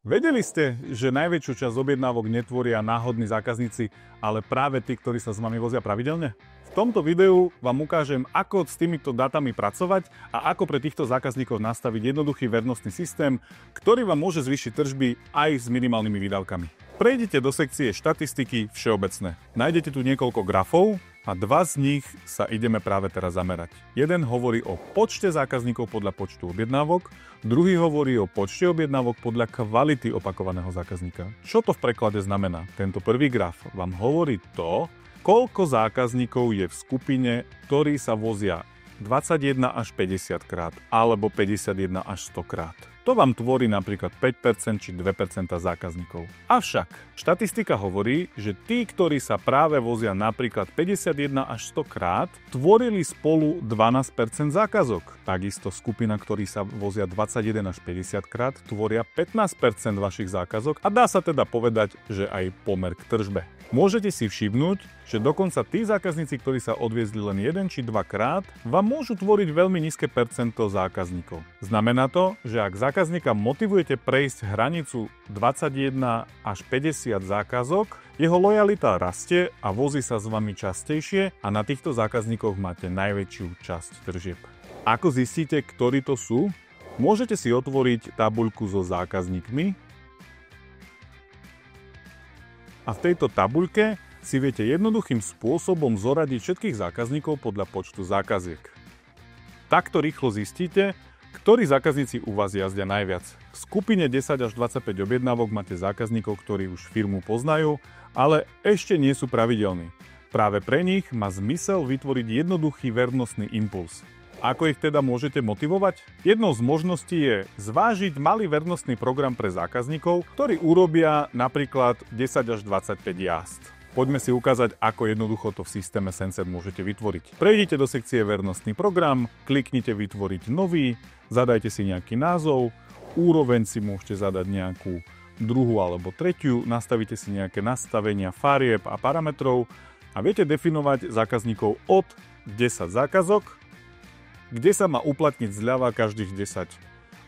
Vedeli ste, že najväčšiu časť objednávok netvoria náhodní zákazníci, ale práve tí, ktorí sa s vami vozia pravidelne? V tomto videu vám ukážem, ako s týmito dátami pracovať a ako pre týchto zákazníkov nastaviť jednoduchý vernostný systém, ktorý vám môže zvýšiť tržby aj s minimálnymi výdavkami. Prejdite do sekcie štatistiky všeobecné. Nájdete tu niekoľko grafov a dva z nich sa ideme práve teraz zamerať. Jeden hovorí o počte zákazníkov podľa počtu objednávok, druhý hovorí o počte objednávok podľa kvality opakovaného zákazníka. Čo to v preklade znamená? Tento prvý graf vám hovorí to, koľko zákazníkov je v skupine, ktorí sa vozia 21 až 50 krát alebo 51 až 100 krát. To vám tvorí napríklad 5% či 2% zákazníkov. Avšak štatistika hovorí, že tí, ktorí sa práve vozia napríklad 51 až 100 krát, tvorili spolu 12% zákazok. Takisto skupina, ktorí sa vozia 21 až 50 krát, tvoria 15% vašich zákazok a dá sa teda povedať, že aj pomer k tržbe. Môžete si všimnúť, že dokonca tí zákazníci, ktorí sa odviezli len 1 či 2 krát, vám môžu tvoriť veľmi nízke percento zákazníkov. Znamená to, že ak zákazníka motivujete prejsť hranicu 21 až 50 zákazok, jeho lojalita rastie a vozí sa s vami častejšie a na týchto zákazníkoch máte najväčšiu časť tržieb. Ako zistíte, ktorí to sú? Môžete si otvoriť tabuľku so zákazníkmi a v tejto tabuľke si viete jednoduchým spôsobom zoradiť všetkých zákazníkov podľa počtu zákaziek. Takto rýchlo zistíte, ktorí zákazníci u vás jazdia najviac. V skupine 10 až 25 objednávok máte zákazníkov, ktorí už firmu poznajú, ale ešte nie sú pravidelní. Práve pre nich má zmysel vytvoriť jednoduchý vernostný impuls. Ako ich teda môžete motivovať? Jednou z možností je zvážiť malý vernostný program pre zákazníkov, ktorí urobia napríklad 10 až 25 jazd. Poďme si ukázať, ako jednoducho to v systéme Senset môžete vytvoriť. Prejdite do sekcie Vernostný program, kliknite Vytvoriť nový, zadajte si nejaký názov, úroveň si môžete zadať nejakú druhú alebo tretiu, nastavíte si nejaké nastavenia farieb a parametrov a viete definovať zákazníkov od 10 zákazok, kde sa má uplatniť zľava každých 10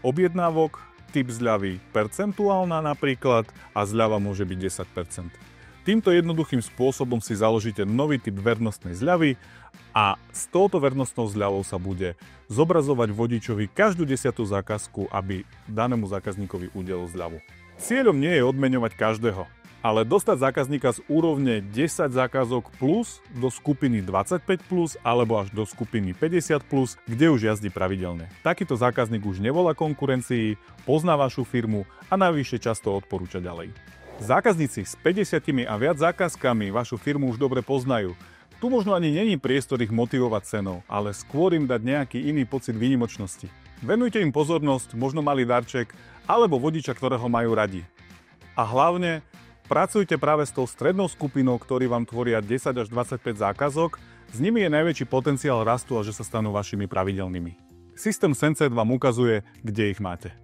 objednávok, typ zľavy percentuálna napríklad a zľava môže byť 10%. Týmto jednoduchým spôsobom si založíte nový typ vernostnej zľavy a s touto vernostnou zľavou sa bude zobrazovať vodičovi každú 10. zákazku, aby danému zákazníkovi udelil zľavu. Cieľom nie je odmeňovať každého, ale dostať zákazníka z úrovne 10 zákazok plus do skupiny 25 plus alebo až do skupiny 50 plus, kde už jazdí pravidelne. Takýto zákazník už nevolá konkurencii, pozná vašu firmu a navyše často odporúča ďalej. Zákazníci s 50 a viac zákazkami vašu firmu už dobre poznajú. Tu možno ani není priestor ich motivovať cenou, ale skôr im dať nejaký iný pocit výnimočnosti. Venujte im pozornosť, možno malý darček alebo vodiča, ktorého majú radi. A hlavne pracujte práve s tou strednou skupinou, ktorí vám tvoria 10 až 25 zákazok, s nimi je najväčší potenciál rastu a že sa stanú vašimi pravidelnými. Systém Senset vám ukazuje, kde ich máte.